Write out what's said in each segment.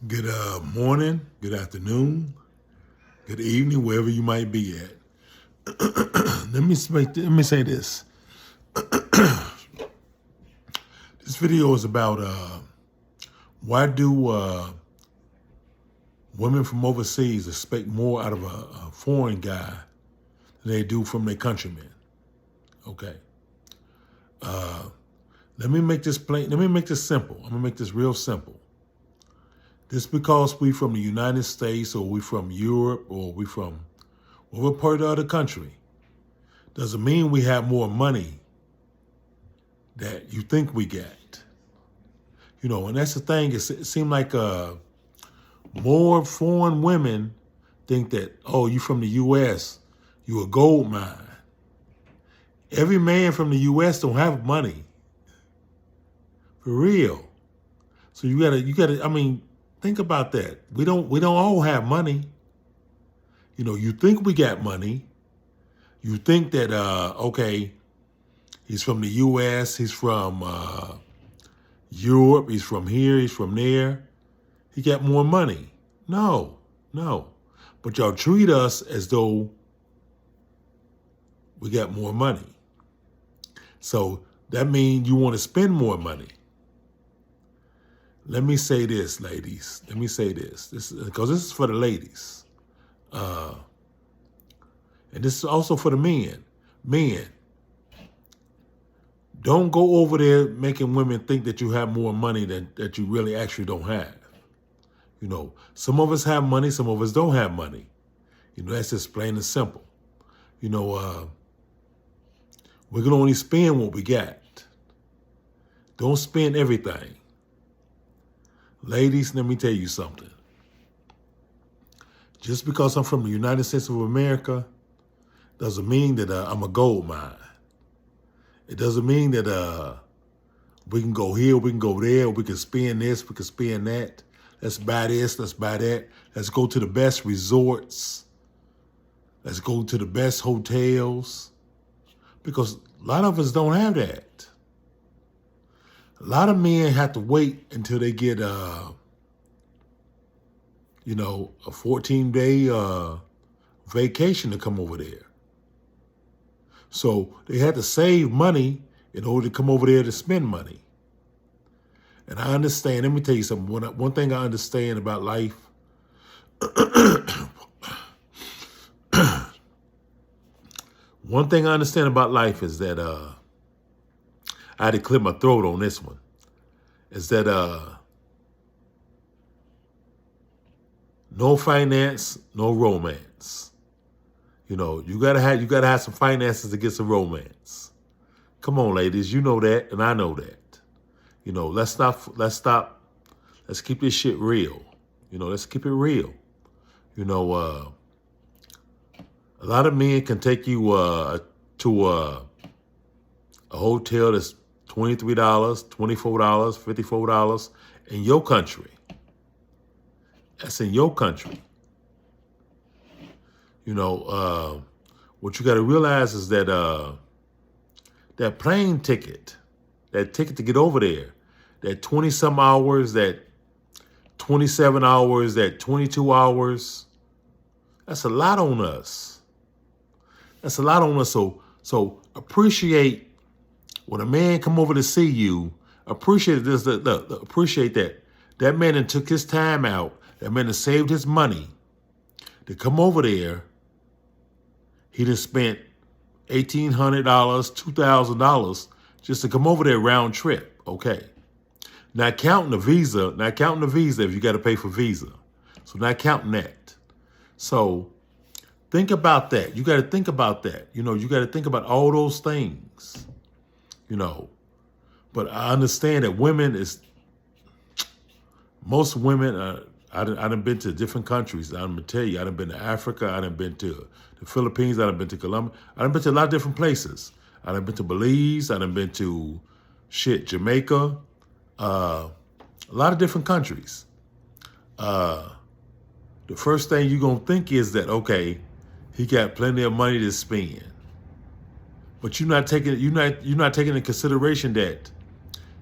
Good morning, good afternoon, good evening, wherever you might be at. Let me say this. This video is about why do women from overseas expect more out of a foreign guy than they do from their countrymen? Okay. Let me make this plain. Let me make this simple. I'm gonna make this real simple. Just because we from the United States or we from Europe or we from whatever part of the country doesn't mean we have more money that you think we get. And that's the thing. It seems like more foreign women think that, oh, you from the U.S., you a gold mine. Every man from the U.S. don't have money. For real. So you gotta, think about that. We don't all have money. You think we got money. You think that, okay, he's from the U.S., he's from Europe, he's from here, he's from there. He got more money. No. But y'all treat us as though we got more money. So that means you want to spend more money. Let me say this, ladies. Let me say this. Because this is for the ladies. And this is also for the men. Men, don't go over there making women think that you have more money than that you really actually don't have. Some of us have money, some of us don't have money. That's just plain and simple. We're going to only spend what we got. Don't spend everything. Ladies, let me tell you something. Just because I'm from the United States of America doesn't mean that I'm a gold mine. It doesn't mean that we can go here, we can go there, we can spend this, we can spend that. Let's buy this, let's buy that. Let's go to the best resorts. Let's go to the best hotels. Because a lot of us don't have that. A lot of men have to wait until they get, a 14-day vacation to come over there. So they had to save money in order to come over there to spend money. And I understand, let me tell you something. One thing I understand about life, one thing I understand about life is that, I had to clear my throat on this one, is that no finance, no romance. You gotta have some finances to get some romance. Come on, ladies, you know that, and I know that. Let's keep this shit real. Let's keep it real. A lot of men can take you to a hotel that's $23, $24, $54 in your country. That's in your country. What you got to realize is that that plane ticket, that ticket to get over there, that 20-some hours, that 27 hours, that 22 hours, that's a lot on us. That's a lot on us. So appreciate when a man come over to see you. Appreciate this. Appreciate that. That man that took his time out. That man that saved his money to come over there. He just spent $1,800, $2,000 just to come over there round trip. Okay. Not counting the visa if you got to pay for visa. So not counting that. So think about that. You got to think about that. You got to think about all those things. But I understand that most women, I done been to different countries. I'm going to tell you, I done been to Africa. I done been to the Philippines. I done been to Colombia. I done been to a lot of different places. I done been to Belize. I done been to, Jamaica. A lot of different countries. The first thing you're going to think is that, okay, he got plenty of money to spend. But you're not taking into consideration that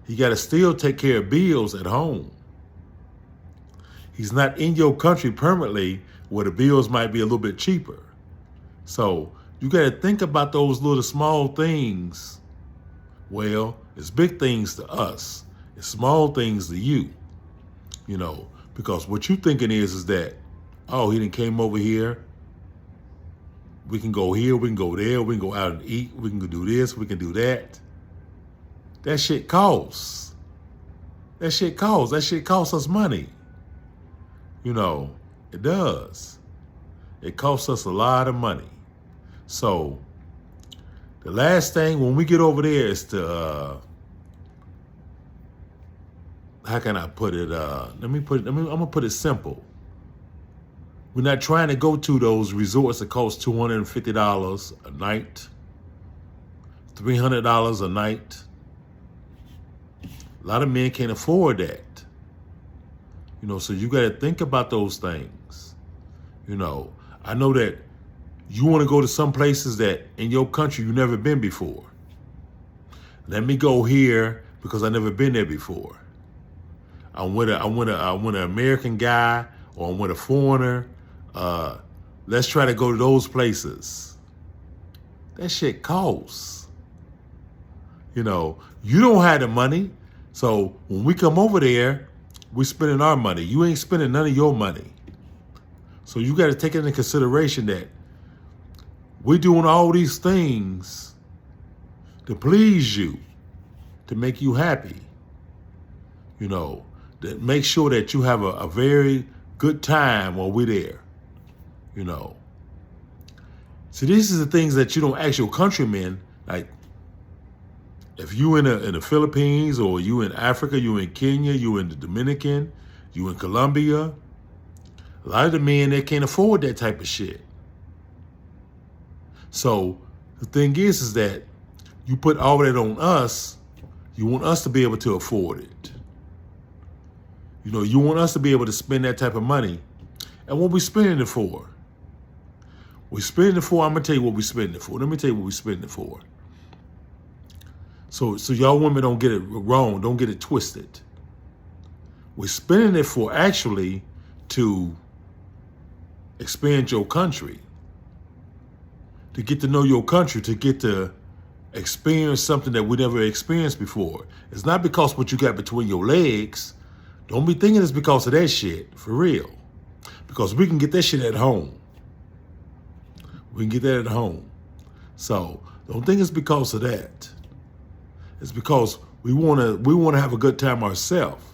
he got to still take care of bills at home. He's not in your country permanently where the bills might be a little bit cheaper. So you got to think about those little small things. Well, it's big things to us. It's small things to you, because what you thinking is that, oh, he done came over here. We can go here, we can go there, we can go out and eat, we can do this, we can do that. That shit costs. That shit costs us money. It does. It costs us a lot of money. So the last thing when we get over there is to, how can I put it? I'm gonna put it simple. We're not trying to go to those resorts that cost $250 a night, $300 a night. A lot of men can't afford that. So you got to think about those things. I know that you want to go to some places that in your country you've never been before. Let me go here because I've never been there before. I'm with an American guy or I'm with a foreigner. Let's try to go to those places. That shit costs. You don't have the money. So when we come over there, we're spending our money. You ain't spending none of your money. So you got to take it into consideration that we're doing all these things to please you, to make you happy. To make sure that you have a very good time while we're there. See, these are the things that you don't ask your countrymen. Like, if you in the Philippines or you in Africa, you in Kenya, you in the Dominican, you in Colombia, a lot of the men, they can't afford that type of shit. So the thing is that you put all that on us. You want us to be able to afford it. You want us to be able to spend that type of money. And what we spending it for? We're spending it for, I'm going to tell you what we're spending it for. Let me tell you what we're spending it for. So y'all women don't get it wrong. Don't get it twisted. We're spending it for actually to expand your country, to get to know your country, to get to experience something that we never experienced before. It's not because what you got between your legs. Don't be thinking it's because of that shit, for real. Because we can get that shit at home. We can get that at home. So don't think it's because of that. It's because we want to have a good time ourselves.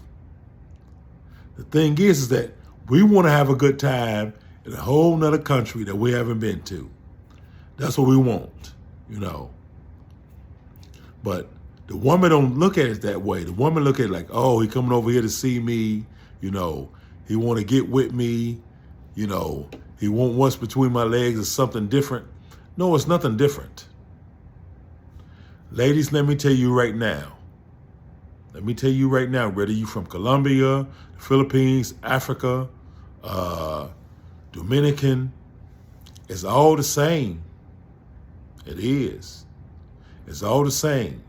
The thing is that we want to have a good time in a whole nother country that we haven't been to. That's what we want, But the woman don't look at it that way. The woman look at it like, oh, he coming over here to see me, he want to get with me, he want what's between my legs or something different. No, it's nothing different. Ladies, let me tell you right now, whether you from Colombia, the Philippines, Africa, Dominican, it's all the same. It is. It's all the same.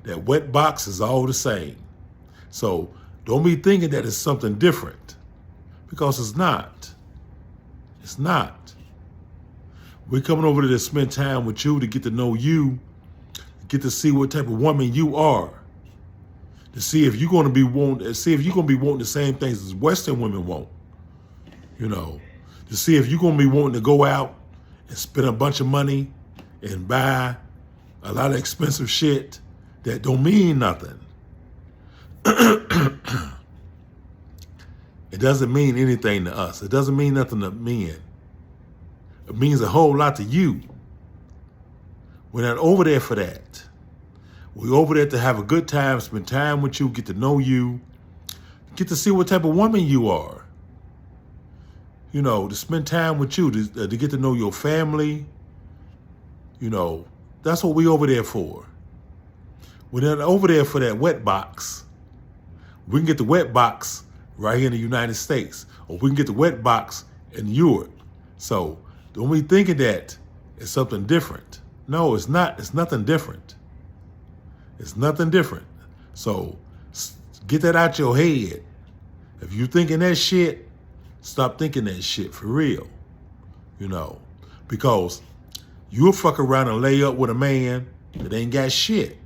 That wet box is all the same. So don't be thinking that it's something different, because it's not. It's not. We're coming over to spend time with you, to get to know you, get to see what type of woman you are, to see if you're going to be wanting the same things as Western women want. To see if you're going to be wanting to go out and spend a bunch of money and buy a lot of expensive shit that don't mean nothing. It doesn't mean anything to us. It doesn't mean nothing to men. It means a whole lot to you. We're not over there for that. We're over there to have a good time, spend time with you, get to know you, get to see what type of woman you are. To spend time with you, to get to know your family. That's what we over there for. We're not over there for that wet box. We can get the wet box right here in the United States, or we can get the wet box in Europe. So don't be thinking that it's something different. No, it's not. It's nothing different. It's nothing different. So get that out your head. If you thinking that shit, stop thinking that shit for real. You know, because you'll fuck around and lay up with a man that ain't got shit.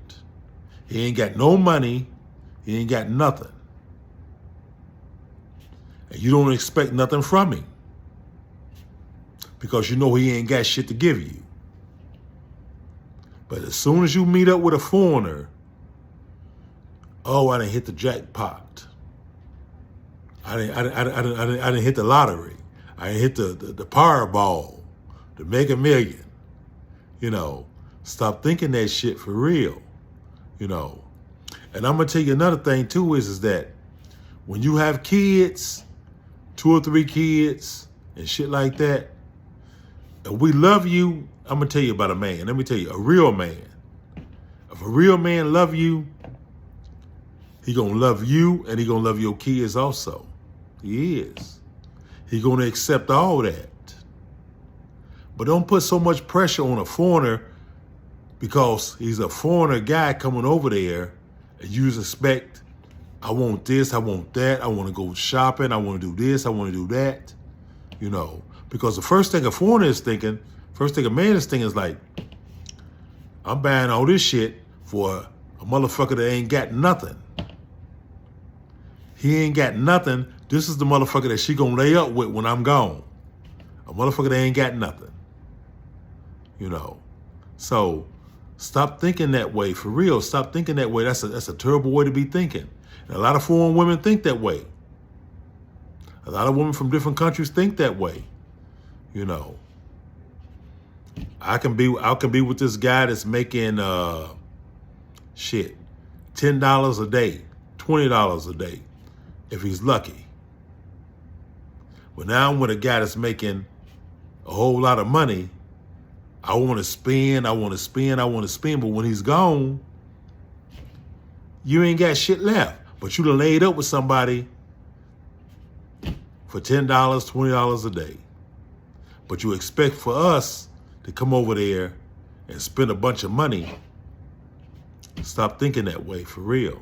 He ain't got no money. He ain't got nothing. And you don't expect nothing from him because you know he ain't got shit to give you. But as soon as you meet up with a foreigner, oh, I done hit the jackpot. I didn't hit the lottery. I didn't hit the Powerball, the Mega Million. You know, stop thinking that shit for real. You know, and I'm gonna tell you another thing too is that when you have kids, 2 or 3 kids and shit like that, and we love you, I'm gonna tell you about a man. Let me tell you, a real man. If a real man love you, he gonna love you and he gonna love your kids also. He is. He gonna accept all that. But don't put so much pressure on a foreigner because he's a foreigner guy coming over there and you expect, I want this, I want that, I want to go shopping, I want to do this, I want to do that. You know, because the first thing a foreigner is thinking, first thing a man is thinking is like, I'm buying all this shit for a motherfucker that ain't got nothing. He ain't got nothing. This is the motherfucker that she gonna lay up with when I'm gone. A motherfucker that ain't got nothing. You know, so stop thinking that way for real. Stop thinking that way. That's a terrible way to be thinking. And a lot of foreign women think that way. A lot of women from different countries think that way. You know, I can be with this guy that's making $10 a day, $20 a day, if he's lucky. But now I'm with a guy that's making a whole lot of money. I want to spend, but when he's gone, you ain't got shit left. But you done laid up with somebody for $10, $20 a day. But you expect for us to come over there and spend a bunch of money. Stop thinking that way, for real.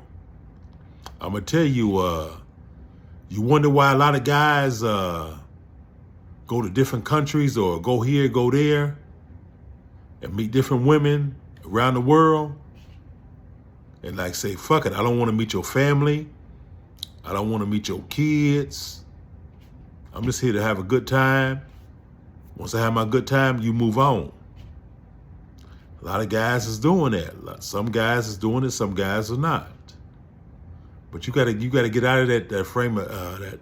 I'm going to tell you, you wonder why a lot of guys go to different countries or go here, go there, and meet different women around the world and like say, fuck it, I don't want to meet your family. I don't want to meet your kids. I'm just here to have a good time. Once I have my good time, you move on. A lot of guys is doing that. Some guys is doing it, some guys are not. But you gotta get out of that frame of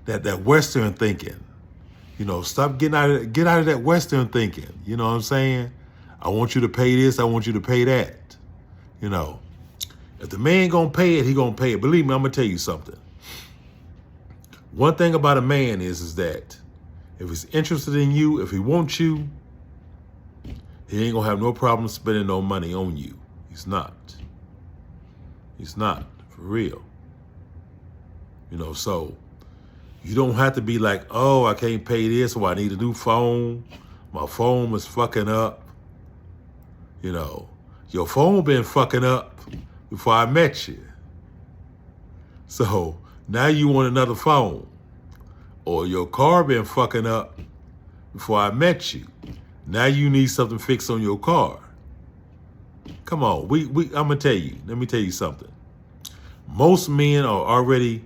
that Western thinking. You know, get out of that Western thinking. You know what I'm saying? I want you to pay this, I want you to pay that. You know, if the man gonna pay it, he gonna pay it. Believe me, I'm gonna tell you something. One thing about a man is that if he's interested in you, if he wants you, he ain't gonna have no problem spending no money on you. He's not. He's not, for real. You know, so you don't have to be like, oh, I can't pay this, or I need a new phone. My phone is fucking up. You know, your phone been fucking up before I met you. So now you want another phone. Or your car been fucking up before I met you. Now you need something fixed on your car. Come on, I'm gonna tell you, let me tell you something. Most men are already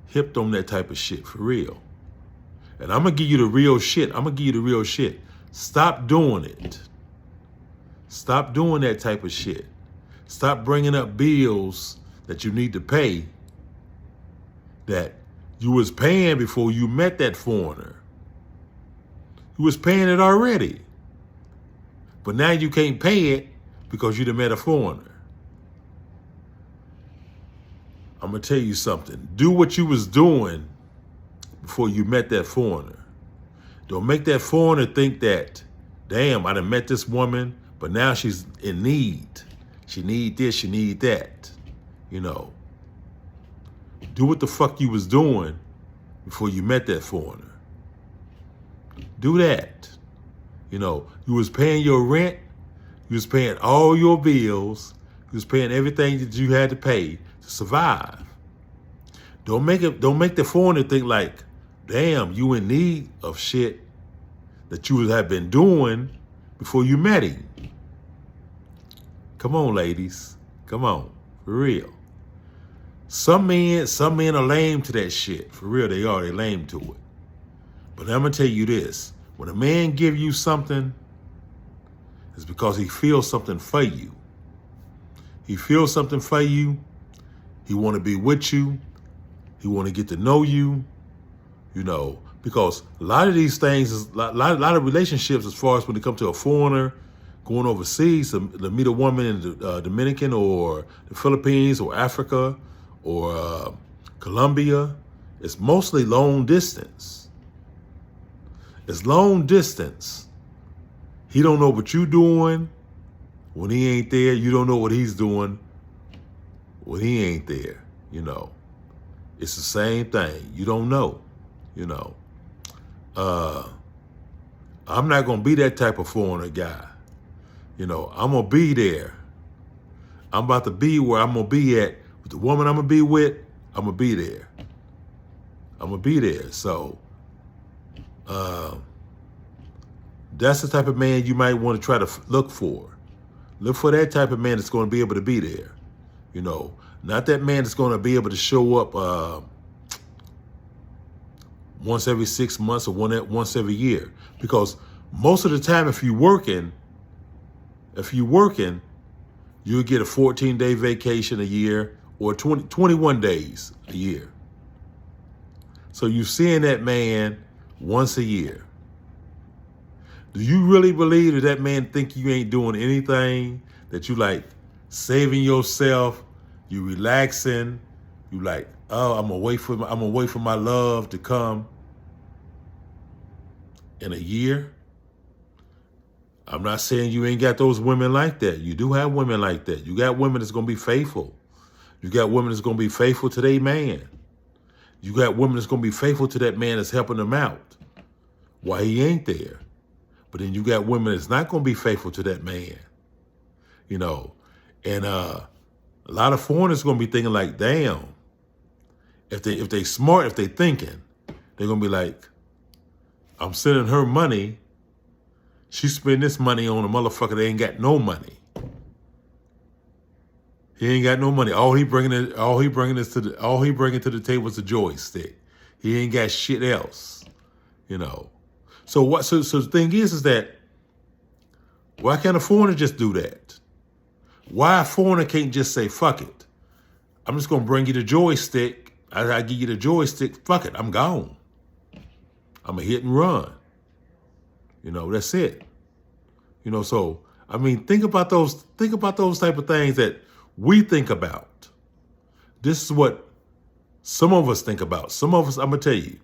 hipped on that type of shit, for real. And I'm gonna give you the real shit. Stop doing it. Stop doing that type of shit. Stop bringing up bills that you need to pay that you was paying before you met that foreigner. You was paying it already. But now you can't pay it because you done met a foreigner. I'm gonna tell you something. Do what you was doing before you met that foreigner. Don't make that foreigner think that, damn, I done met this woman, but now she's in need. She need this, she need that. You know. Do what the fuck you was doing before you met that foreigner. Do that. You know, you was paying your rent, you was paying all your bills, you was paying everything that you had to pay to survive. Don't make the foreigner think like, damn, you in need of shit that you have been doing before you met him. Come on, ladies. Come on. For real. Some men are lame to that shit. For real, they are. They lame to it. But I'm going to tell you this. When a man give you something, it's because he feels something for you. He feels something for you. He want to be with you. He want to get to know you. You know, because a lot of these things, a lot of relationships, as far as when it comes to a foreigner going overseas to meet a woman in the Dominican or the Philippines or Africa or Colombia, it's mostly long distance. It's long distance. He don't know what you doing when he ain't there. You don't know what he's doing when he ain't there. You know, it's the same thing. You don't know. You know, I'm not going to be that type of foreigner guy. You know, I'm going to be there. I'm about to be where I'm going to be at. With the woman I'm going to be with, I'm going to be there. I'm going to be there. So, that's the type of man you might want to try to look for. Look for that type of man that's going to be able to be there. You know, not that man that's going to be able to show up once every 6 months or once every year. Because most of the time, if you're working, you'll get a 14-day vacation a year or 21 days a year. So you're seeing that man once a year. Do you really believe that that man think you ain't doing anything, that you like saving yourself, you relaxing, you like, oh, I'm gonna wait for my love to come in a year? I'm not saying you ain't got those women like that. You do have women like that. You got women that's gonna be faithful. You got women that's gonna be faithful to their man. You got women that's gonna be faithful to that man that's helping them out while he ain't there. But then you got women that's not gonna be faithful to that man. You know, and a lot of foreigners gonna be thinking like, damn, if they smart, if they thinking, they're gonna be like, I'm sending her money. She spend this money on a motherfucker that ain't got no money. He ain't got no money. All he bringing to the table is a joystick. He ain't got shit else, you know. So the thing is that why can't a foreigner just do that? Why a foreigner can't just say, fuck it, I'm just gonna bring you the joystick. I give you the joystick. Fuck it, I'm gone. I'm a hit and run. You know, that's it. You know, so I mean, think about those type of things that we think about. This is what some of us think about. Some of us, I'm gonna tell you,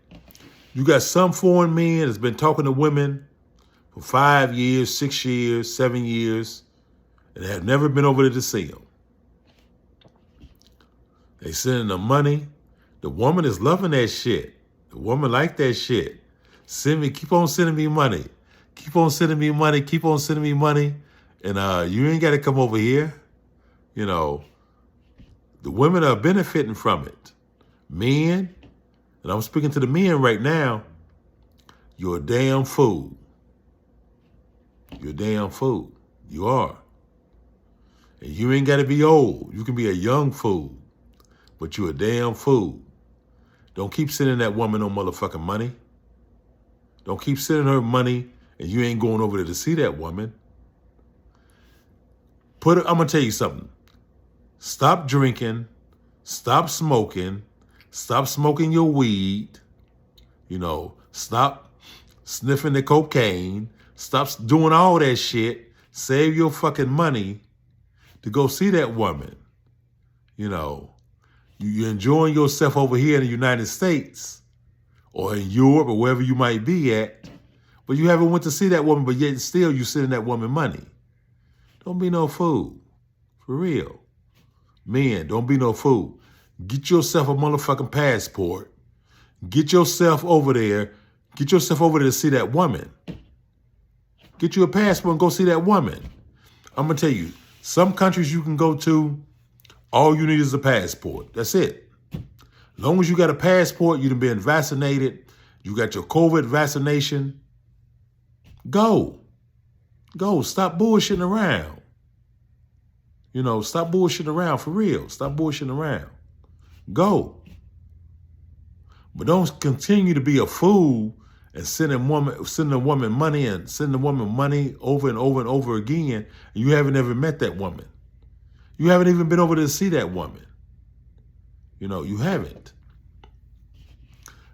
you got some foreign men that's been talking to women for 5 years, 6 years, 7 years, and have never been over there to see them. They sending them money. The woman is loving that shit. The woman like that shit. Keep on sending me money. Keep on sending me money. Keep on sending me money. And you ain't got to come over here. You know, the women are benefiting from it. Men, and I'm speaking to the men right now, you're a damn fool. You're a damn fool. You are. And you ain't got to be old. You can be a young fool, but you're a damn fool. Don't keep sending that woman no motherfucking money. Don't keep sending her money and you ain't going over there to see that woman. I'm going to tell you something. Stop drinking. Stop smoking your weed. You know, stop sniffing the cocaine. Stop doing all that shit. Save your fucking money to go see that woman. You know, you're enjoying yourself over here in the United States or in Europe or wherever you might be at, but you haven't went to see that woman, but yet still you sending that woman money. Don't be no fool. For real. Men, don't be no fool. Get yourself a motherfucking passport. Get yourself over there. Get yourself over there to see that woman. Get you a passport and go see that woman. I'm going to tell you, some countries you can go to, all you need is a passport. That's it. As long as you got a passport, you've been vaccinated, you got your COVID vaccination, go. Go. Stop bullshitting around. Stop bullshitting around for real. Stop bullshitting around. Go. But don't continue to be a fool and sending a woman money and sending a woman money over and over and over again, and you haven't ever met that woman. You haven't even been over to see that woman. You haven't.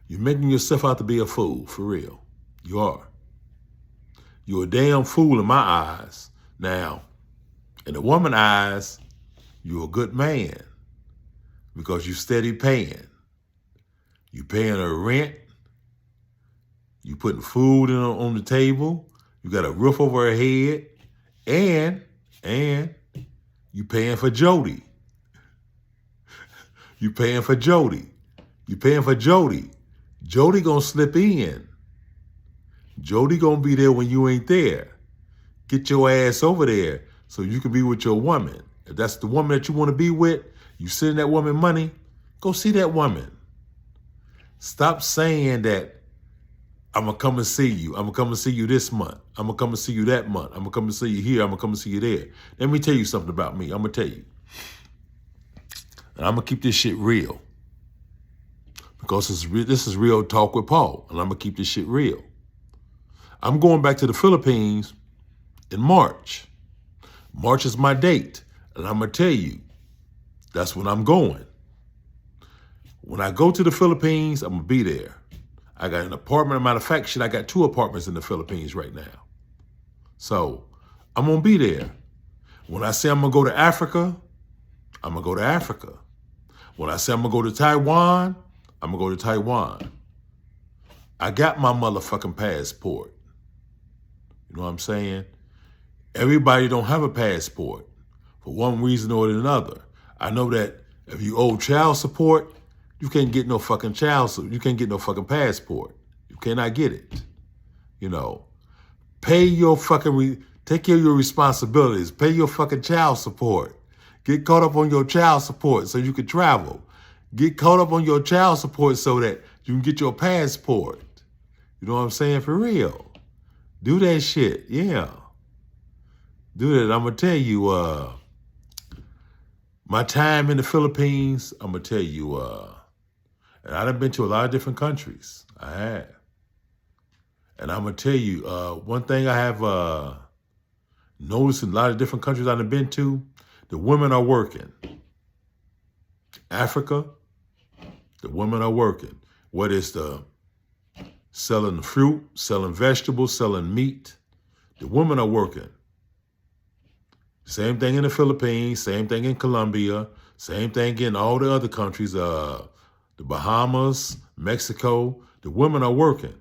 You're making yourself out to be a fool, for real. You are. You're a damn fool in my eyes. Now, in the woman's eyes, you're a good man because you steady paying. You paying her rent. You putting food on the table. You got a roof over her head. And you paying for Jody. You paying for Jody. You paying for Jody. Jody gonna slip in. Jody gonna be there when you ain't there. Get your ass over there so you can be with your woman. If that's the woman that you want to be with, you sending that woman money, go see that woman. Stop saying that I'm going to come and see you. I'm going to come and see you this month. I'm going to come and see you that month. I'm going to come and see you here. I'm going to come and see you there. Let me tell you something about me. I'm going to tell you. And I'm going to keep this shit real. Because this is real talk with Paul. And I'm going to keep this shit real. I'm going back to the Philippines in March. March is my date. And I'm going to tell you, that's when I'm going. When I go to the Philippines, I'm going to be there. I got an apartment. As a matter of fact, I got 2 apartments in the Philippines right now. So I'm going to be there. When I say I'm going to go to Africa, I'm going to go to Africa. When I say I'm going to go to Taiwan, I'm going to go to Taiwan. I got my motherfucking passport. You know what I'm saying? Everybody don't have a passport for one reason or another. I know that if you owe child support, you can't get no fucking you can't get no fucking passport. You cannot get it. Pay your fucking, take care of your responsibilities. Pay your fucking child support. Get caught up on your child support so you can travel. Get caught up on your child support so that you can get your passport. You know what I'm saying? For real. Do that shit. Yeah. Do that. I'm going to tell you, my time in the Philippines, I'm going to tell you, and I've been to a lot of different countries. I have. And I'm going to tell you, one thing I have noticed in a lot of different countries I've been to, the women are working. Africa, the women are working. Whether it's selling fruit, selling vegetables, selling meat, the women are working. Same thing in the Philippines, same thing in Colombia, same thing in all the other countries, the Bahamas, Mexico. The women are working.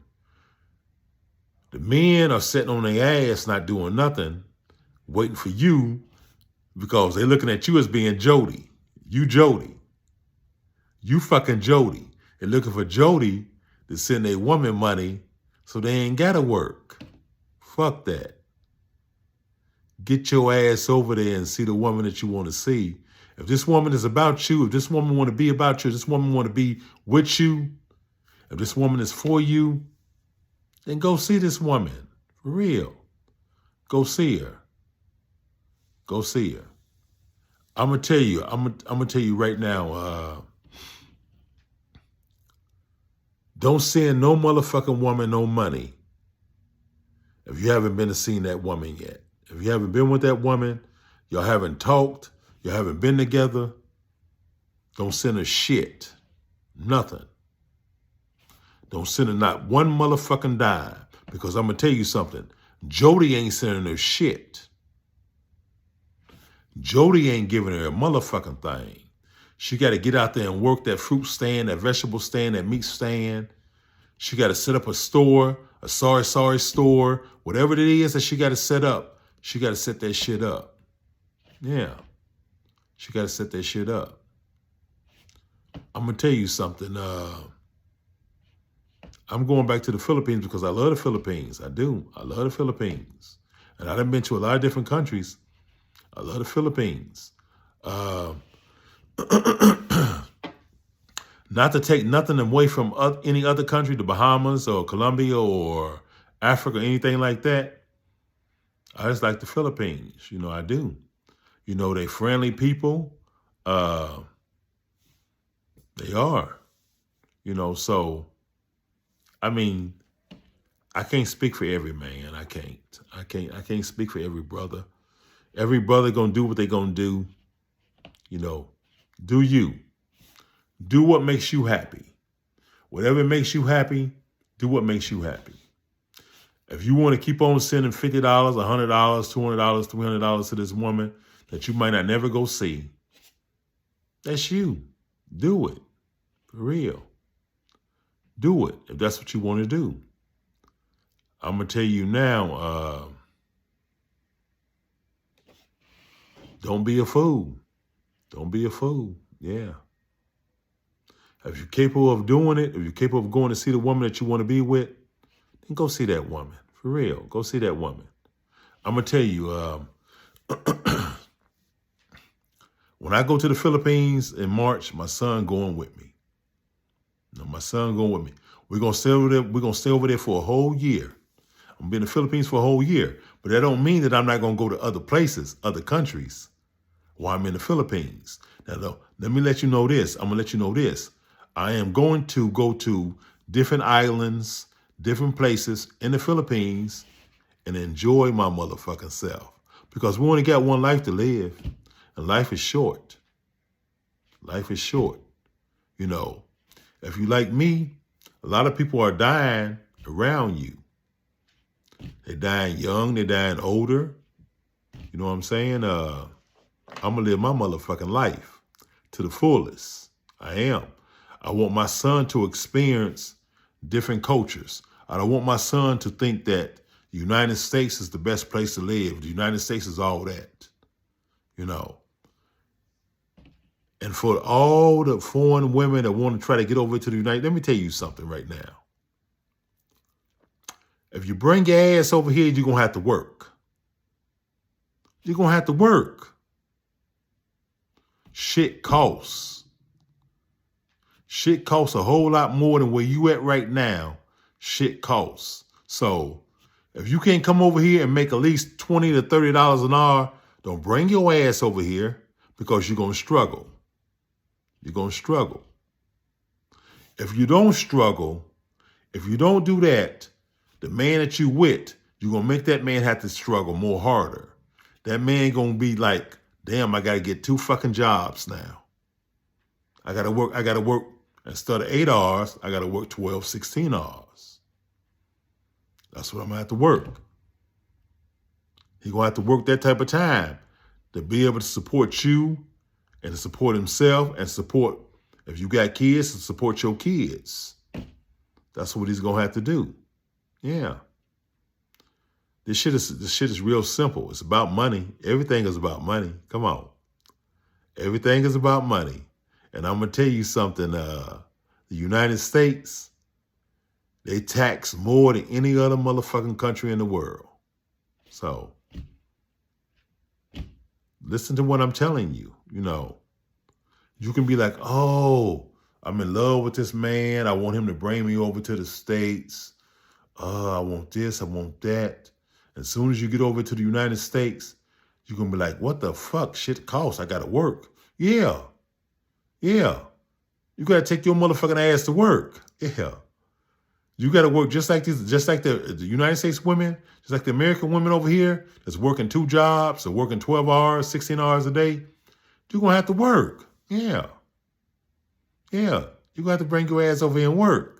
The men are sitting on their ass not doing nothing, waiting for you because they're looking at you as being Jody. You Jody. You fucking Jody. They're looking for Jody to send their woman money so they ain't gotta work. Fuck that. Get your ass over there and see the woman that you want to see. If this woman is about you, if this woman want to be about you, if this woman want to be with you, if this woman is for you, then go see this woman. For real. Go see her. Go see her. I'm going to tell you, I'm going to tell you right now, don't send no motherfucking woman no money if you haven't been to see that woman yet. If you haven't been with that woman, y'all haven't talked, you haven't been together, don't send her shit. Nothing. Don't send her not one motherfucking dime. Because I'm going to tell you something. Jody ain't sending her shit. Jody ain't giving her a motherfucking thing. She got to get out there and work that fruit stand, that vegetable stand, that meat stand. She got to set up a store, a sorry store, whatever it is that she got to set up. She got to set that shit up. Yeah. She got to set that shit up. I'm going to tell you something. I'm going back to the Philippines because I love the Philippines. I do. I love the Philippines. And I've been to a lot of different countries. I love the Philippines. Not to take nothing away from any other country, the Bahamas or Colombia or Africa, anything like that. I just like the Philippines. I do. They friendly people. They are. So, I mean, I can't speak for every man. I can't speak for every brother. Every brother gonna do what they gonna do. Do you. Do what makes you happy. Whatever makes you happy, do what makes you happy. If you want to keep on sending $50, $100, $200, $300 to this woman that you might not never go see, that's you. Do it. For real. Do it if that's what you want to do. I'm going to tell you now, don't be a fool. Don't be a fool. Yeah. If you're capable of doing it, if you're capable of going to see the woman that you want to be with, then go see that woman. For real. Go see that woman. I'm going to tell you, when I go to the Philippines in March, my son going with me. My son going with me. We're going to stay over there. We're going to stay over there for a whole year. I'm going to be in the Philippines for a whole year. But that don't mean that I'm not going to go to other places, other countries while I'm in the Philippines. Now, let me let you know this. I'm going to let you know this. I am going to go to different islands, different places in the Philippines and enjoy my motherfucking self. Because we only got one life to live. And life is short. Life is short. If you like me, a lot of people are dying around you. They're dying young, they're dying older. You know what I'm saying? I'm going to live my motherfucking life to the fullest. I am. I want my son to experience different cultures. I don't want my son to think that the United States is the best place to live. The United States is all that. And for all the foreign women that want to try to get over to the United States, let me tell you something right now. If you bring your ass over here, you're going to have to work. You're going to have to work. Shit costs. Shit costs a whole lot more than where you at right now. Shit costs. So if you can't come over here and make at least $20 to $30 an hour, don't bring your ass over here because you're going to struggle. You're going to struggle. If you don't struggle, if you don't do that, the man that you with, you're going to make that man have to struggle more harder. That man going to be like, damn, I got to get 2 fucking jobs now. I got to work, instead of 8 hours, I got to work 12, 16 hours. That's what I'm going to have to work. He's going to have to work that type of time to be able to support you and to support himself and support, if you got kids, to support your kids. That's what he's going to have to do. Yeah. This shit is real simple. It's about money. Everything is about money. Come on. Everything is about money. And I'm going to tell you something. The United States, they tax more than any other motherfucking country in the world. So, listen to what I'm telling you. You can be like, oh, I'm in love with this man. I want him to bring me over to the States. I want this, I want that. As soon as you get over to the United States, you're going to be like, what the fuck? Shit costs. I got to work. Yeah. Yeah. You got to take your motherfucking ass to work. Yeah. You got to work just like the United States women, just like the American women over here that's working 2 jobs or working 12 hours, 16 hours a day. You're going to have to work. Yeah. Yeah. You're going to have to bring your ass over here and work.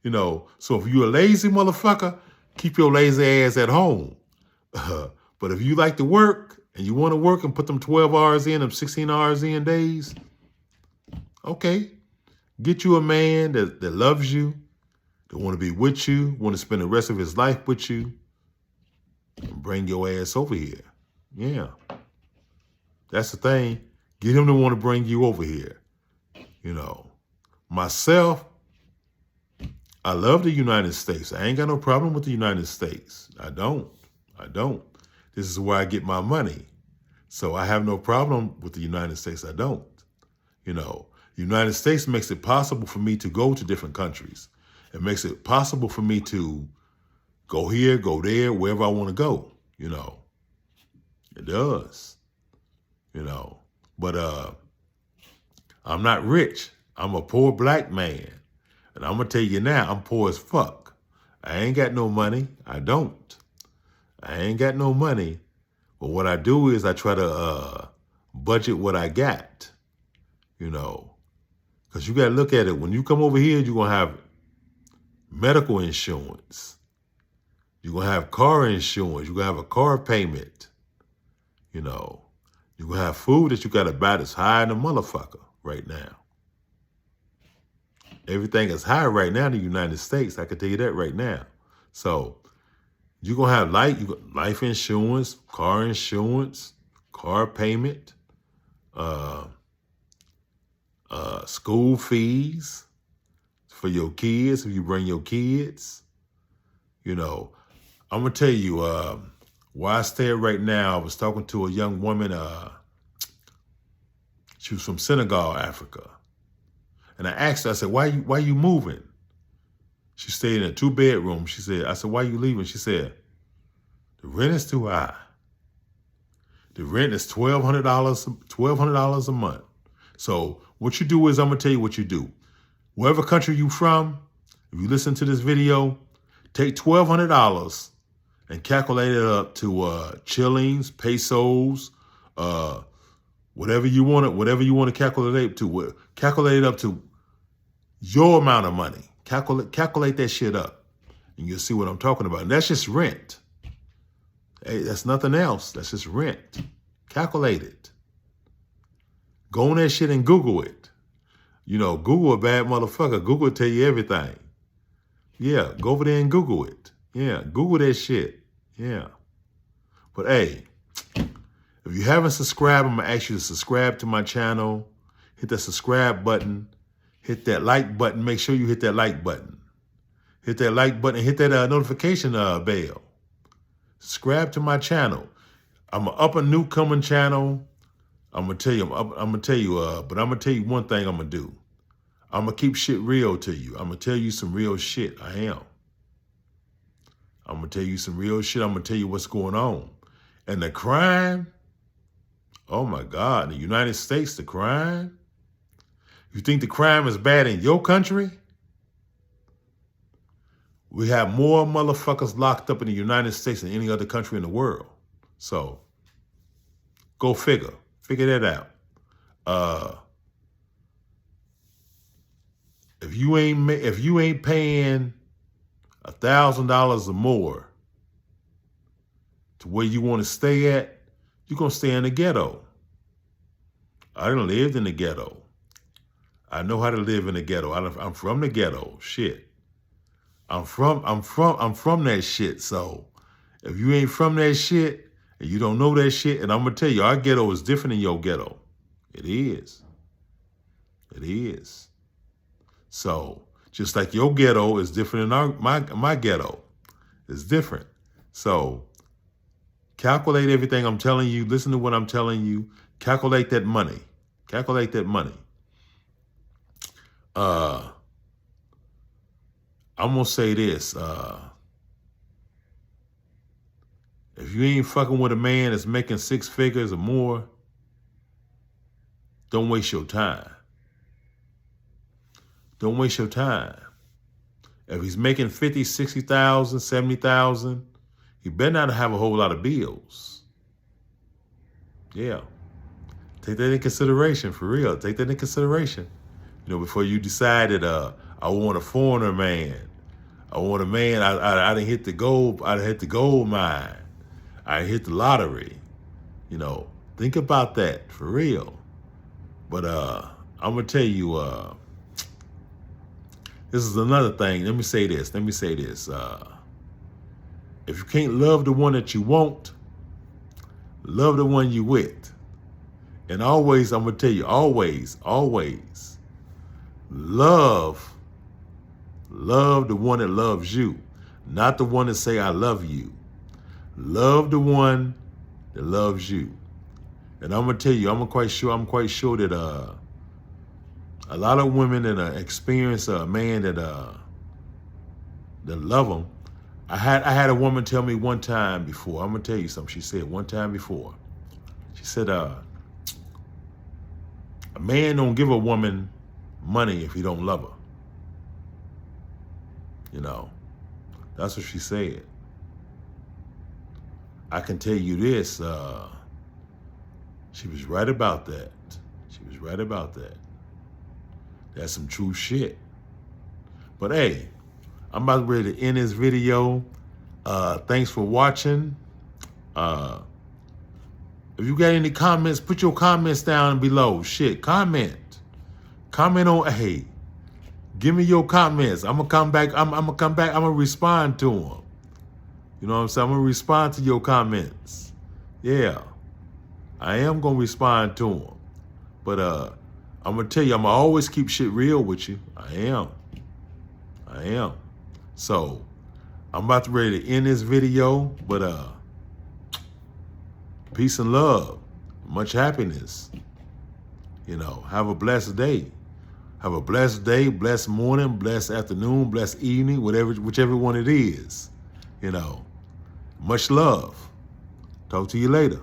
So if you're a lazy motherfucker, keep your lazy ass at home. But if you like to work and you want to work and put them 12 hours in, them 16 hours in days, okay. Get you a man that loves you, that want to be with you, want to spend the rest of his life with you, and bring your ass over here. Yeah. That's the thing. Get him to want to bring you over here. Myself, I love the United States. I ain't got no problem with the United States. I don't. This is where I get my money. So I have no problem with the United States. I don't. The United States makes it possible for me to go to different countries. It makes it possible for me to go here, go there, wherever I want to go, you know. It does, you know. But I'm not rich. I'm a poor black man. And I'm going to tell you now, I'm poor as fuck. I ain't got no money. I don't. I ain't got no money. But what I do is I try to budget what I got, you know. Because you got to look at it. When you come over here, you're going to have medical insurance. You're going to have car insurance. You're going to have a car payment. You know, you're going to have food that you got to buy that's high in the motherfucker right now. Everything is high right now in the United States. I can tell you that right now. So you're going to have life insurance, car payment, school fees for your kids if you bring your kids. You know, I'm going to tell you, where I stay right now, I was talking to a young woman. She was from Senegal, Africa. And I asked her, I said, why you moving? She stayed in a 2-bedroom. I said, why you leaving? She said, the rent is too high. The rent is $1,200 a month. So what you do is, I'm going to tell you what you do. Wherever country you from, if you listen to this video, take $1,200 and calculate it up to shillings, pesos, whatever you want to calculate it to. Calculate it up to your amount of money. Calculate that shit up, and you'll see what I'm talking about. And that's just rent. Hey, that's nothing else. That's just rent. Calculate it. Go on that shit and Google it. You know, Google a bad motherfucker. Google will tell you everything. Yeah, go over there and Google it. Yeah, Google that shit. Yeah. But hey, if you haven't subscribed, I'm going to ask you to subscribe to my channel. Hit that subscribe button. Hit that like button. Make sure you hit that like button. Hit that like button and hit that notification bell. Subscribe to my channel. I'm an up and new coming channel. I'm going to tell you, but I'm going to tell you one thing I'm going to do. I'm going to keep shit real to you. I'm going to tell you some real shit. I am. I'm going to tell you some real shit. I'm going to tell you what's going on. And the crime, oh my God, in the United States, the crime? You think the crime is bad in your country? We have more motherfuckers locked up in the United States than any other country in the world. So, go figure. Figure that out. If you ain't paying $1,000 or more to where you want to stay at, you're gonna stay in the ghetto. I done lived in the ghetto. I know how to live in the ghetto. I'm from the ghetto. Shit. I'm from that shit. So if you ain't from that shit and you don't know that shit, and I'm gonna tell you, our ghetto is different than your ghetto. It is. It is. So just like your ghetto is different than my ghetto. It's different. So calculate everything I'm telling you. Listen to what I'm telling you. Calculate that money. Calculate that money. I'm going to say this. If you ain't fucking with a man that's making 6 figures or more, don't waste your time. Don't waste your time. If he's making 50, 60,000, 70,000, he better not have a whole lot of bills. Yeah. Take that in consideration, for real. Take that in consideration. You know, before you decide that I want a foreigner man. I want a man, I didn't hit the gold, I hit the gold mine. I hit the lottery. You know, think about that, for real. But I'm going to tell you, this is another thing. Let me say this. If you can't love the one that you want, love the one you with. And always, I'm going to tell you, always, love the one that loves you, not the one that say, I love you. Love the one that loves you. And I'm going to tell you, I'm quite sure that A lot of women that experience a man that love them. I had a woman tell me one time before. I'm gonna tell you something. She said one time before. She said, a man don't give a woman money if he don't love her. You know, that's what she said. I can tell you this. She was right about that. She was right about that. That's some true shit. But hey, I'm about ready to end this video. Thanks for watching. If you got any comments, put your comments down below. Shit, comment. Comment on, hey, give me your comments. I'm gonna come back. I'm gonna come back. I'm gonna respond to them. You know what I'm saying? I'm gonna respond to your comments. Yeah, I am gonna respond to them. But I'm gonna tell you, I'm gonna always keep shit real with you. I am. So I'm about to ready to end this video, but peace and love, much happiness. You know, have a blessed day. Have a blessed day, blessed morning, blessed afternoon, blessed evening, whichever one it is. You know, much love. Talk to you later.